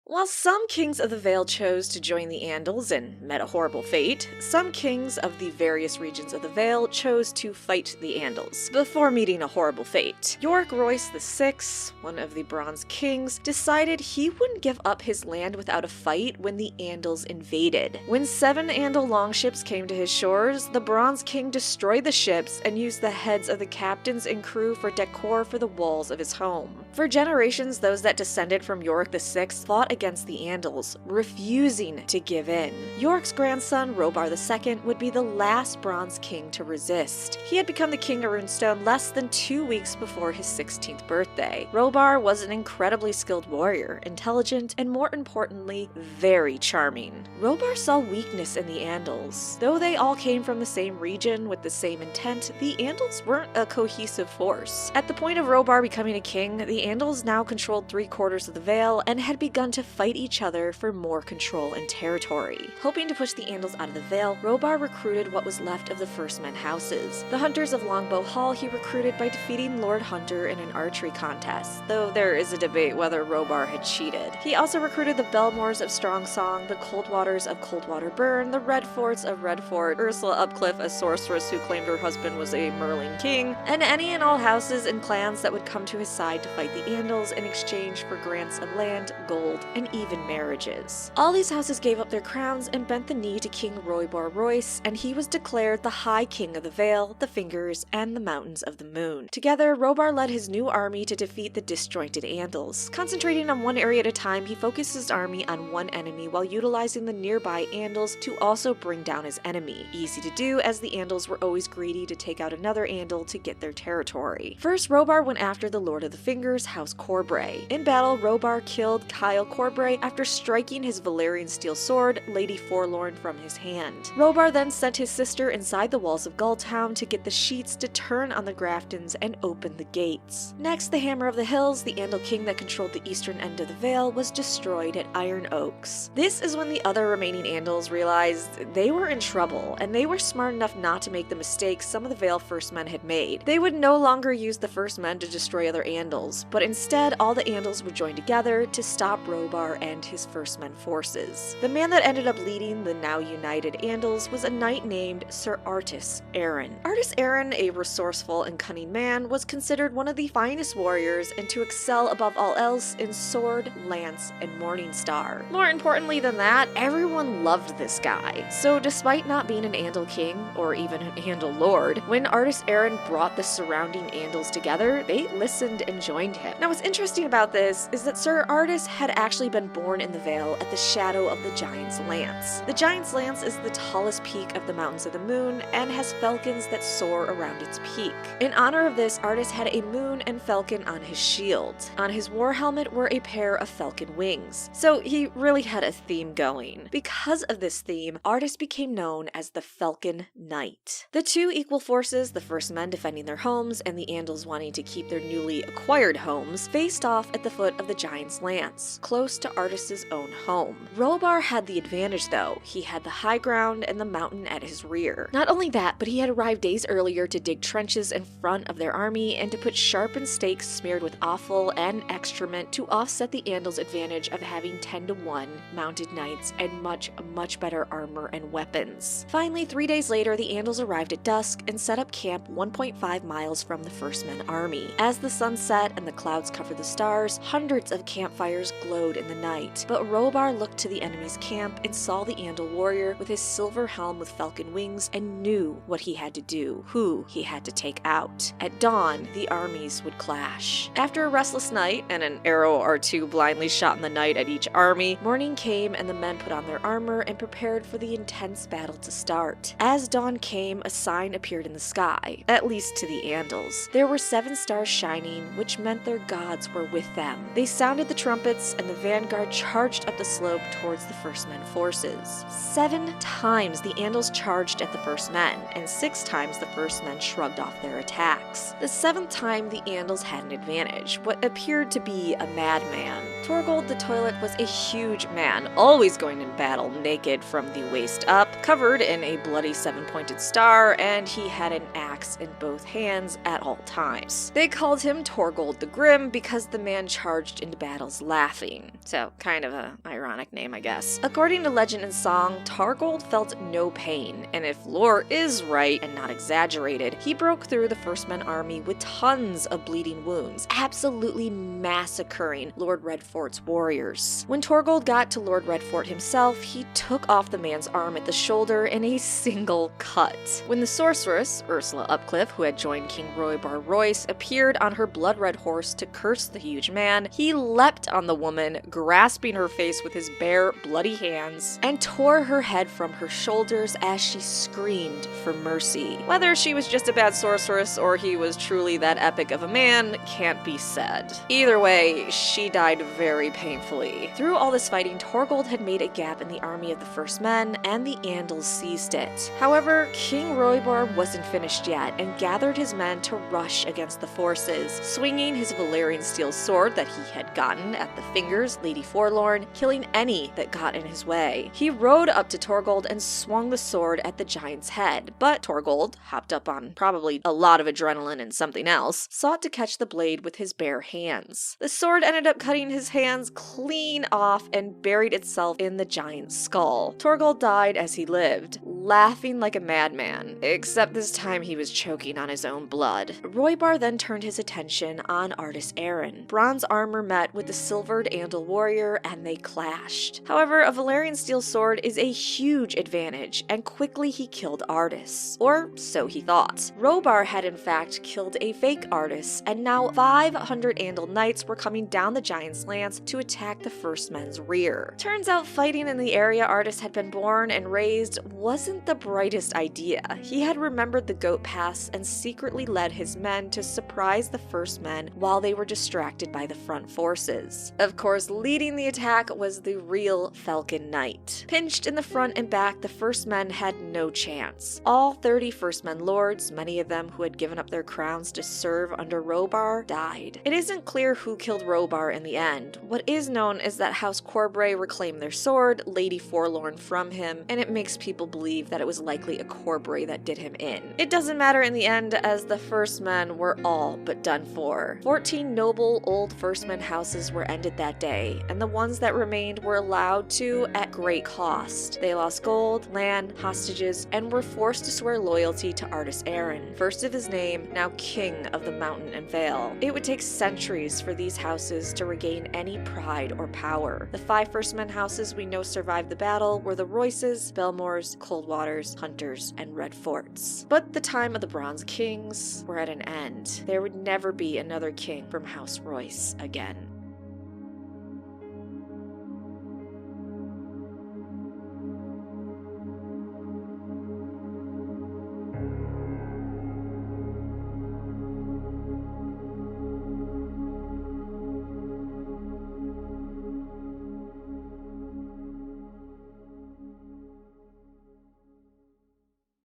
While some kings of the Vale chose to join the Andals and met a horrible fate, some kings of the various regions of the Vale chose to fight the Andals, before meeting a horrible fate. York Royce VI, one of the Bronze Kings, decided he wouldn't give up his land without a fight when the Andals invaded. When 7 Andal longships came to his shores, the Bronze King destroyed the ships and used the heads of the captains and crew for decor for the walls of his home. For generations, those that descended from York VI fought against the Andals, refusing to give in. York's grandson, Robar II, would be the last Bronze King to resist. He had become the King of Runestone less than 2 weeks before his 16th birthday. Robar was an incredibly skilled warrior, intelligent, and more importantly, very charming. Robar saw weakness in the Andals. Though they all came from the same region with the same intent, the Andals weren't a cohesive force. At the point of Robar becoming a king, the Andals now controlled 3/4 of the Vale and had begun to fight each other for more control and territory. Hoping to push the Andals out of the Vale, Robar recruited what was left of the First Men houses. The Hunters of Longbow Hall he recruited by defeating Lord Hunter in an archery contest, though there is a debate whether Robar had cheated. He also recruited the Belmores of Strong Song, the Coldwaters of Coldwater Burn, the Redforts of Redfort, Ursula Upcliffe, a sorceress who claimed her husband was a Merling king, and any and all houses and clans that would come to his side to fight the Andals in exchange for grants of land, gold, and even marriages. All these houses gave up their crowns and bent the knee to King Roybar Royce, and he was declared the High King of the Vale, the Fingers, and the Mountains of the Moon. Together, Robar led his new army to defeat the disjointed Andals. Concentrating on one area at a time, he focused his army on one enemy while utilizing the nearby Andals to also bring down his enemy. Easy to do, as the Andals were always greedy to take out another Andal to get their territory. First, Robar went after the Lord of the Fingers, House Corbray. In battle, Robar killed Kyle Corbray after striking his Valyrian steel sword, Lady Forlorn, from his hand. Robar then sent his sister inside the walls of Gulltown to get the sheets to turn on the Graftons and open the gates. Next, the Hammer of the Hills, the Andal king that controlled the eastern end of the Vale, was destroyed at Iron Oaks. This is when the other remaining Andals realized they were in trouble, and they were smart enough not to make the mistakes some of the Vale First Men had made. They would no longer use the First Men to destroy other Andals, but instead all the Andals would join together to stop Robar and his First Men forces. The man that ended up leading the now united Andals was a knight named Sir Artus Arryn. Artus Arryn, a resourceful and cunning man, was considered one of the finest warriors and to excel above all else in sword, lance, and morning star. More importantly than that, everyone loved this guy. So despite not being an Andal king, or even an Andal lord, when Artus Arryn brought the surrounding Andals together, they listened and joined him. Now what's interesting about this is that Sir Artus had actually been born in the Vale at the shadow of the Giant's Lance. The Giant's Lance is the tallest peak of the Mountains of the Moon and has falcons that soar around its peak. In honor of this, Artus had a moon and falcon on his shield. On his war helmet were a pair of falcon wings. So he really had a theme going. Because of this theme, Artus became known as the Falcon Knight. The two equal forces, the First Men defending their homes and the Andals wanting to keep their newly acquired homes, faced off at the foot of the Giant's Lance, close to Artus's own home. Robar had the advantage though. He had the high ground and the mountain at his rear. Not only that, but he had arrived days earlier to dig trenches in front of their army and to put sharpened stakes smeared with offal and excrement to offset the Andals' advantage of having 10-to-1 mounted knights and much better armor and weapons. Finally, 3 days later, the Andals arrived at dusk and set up camp 1.5 miles from the First Men army. As the sun set and the clouds covered the stars, hundreds of campfires glowed in the night, but Robar looked to the enemy's camp and saw the Andal warrior with his silver helm with falcon wings and knew what he had to do, who he had to take out. At dawn, the armies would clash. After a restless night and an arrow or two blindly shot in the night at each army, morning came and the men put on their armor and prepared for the intense battle to start. As dawn came, a sign appeared in the sky, at least to the Andals. There were 7 stars shining, which meant their gods were with them. They sounded the trumpets and the vanguard charged up the slope towards the First Men forces. 7 times the Andals charged at the First Men, and 6 times the First Men shrugged off their attacks. The 7th time the Andals had an advantage, what appeared to be a madman. Thorgold the Toilet was a huge man, always going in battle naked from the waist up, covered in a bloody 7-pointed star, and he had an axe in both hands at all times. They called him Thorgold the Grim because the man charged into battles laughing, so kind of an ironic name, I guess. According to legend and song, Thorgold felt no pain, and if lore is right and not exaggerated, he broke through the First Men army with tons of bleeding wounds, absolutely massacring Lord Redfort's warriors. When Thorgold got to Lord Redfort himself, he took off the man's arm at the shoulder in a single cut. When the sorceress, Ursula Upcliffe, who had joined King Roybar Royce, appeared on her blood-red horse to curse the huge man, he leapt on the woman, grasping her face with his bare, bloody hands, and tore her head from her shoulders as she screamed for mercy. Whether she was just a bad sorceress or he was truly that epic of a man can't be said. Either way, she died very painfully. Through all this fighting, Thorgold had made a gap in the army of the First Men, and the Andals seized it. However, King Roybar wasn't finished yet, and gathered his men to rush against the forces, swinging his Valyrian steel sword that he had gotten at the fingers Lady Forlorn, killing any that got in his way. He rode up to Thorgold and swung the sword at the giant's head, but Thorgold, hopped up on probably a lot of adrenaline and something else, sought to catch the blade with his bare hands. The sword ended up cutting his hands clean off and buried itself in the giant's skull. Thorgold died as he lived, laughing like a madman, except this time he was choking on his own blood. Roybar then turned his attention on Ardys Arryn. Bronze armor met with the silvered Andal warrior and they clashed. However, a Valyrian steel sword is a huge advantage, and quickly he killed Ardys. Or so he thought. Roybar had in fact killed a fake Ardys, and now 500 Andal knights were coming down the giant's lance to attack the First Men's rear. Turns out fighting in the area Ardys had been born and raised wasn't the brightest idea. He had remembered the Goat Pass and secretly led his men to surprise the First Men while they were distracted by the front forces. Of course, leading the attack was the real Falcon Knight. Pinched in the front and back, the First Men had no chance. All 30 First Men lords, many of them who had given up their crowns to serve under Roybar, died. It isn't clear who killed Roybar in the end. What is known is that House Corbray reclaimed their sword, Lady Forlorn from him, and it makes people believe that it was likely a Corbray that did him in. It doesn't matter in the end, as the First Men were all but done for. 14 noble old First Men houses were ended that day, and the ones that remained were allowed to at great cost. They lost gold, land, hostages, and were forced to swear loyalty to Ardys Arryn, first of his name, now King of the Mountain and Vale. It would take centuries for these houses to regain any pride or power. The 5 First Men houses we know survived the battle were the Royces, Belmores, Coldwaters, Hunters, and Redforts. But the time of the Bronze Kings were at an end. There would never be another king from House Royce again.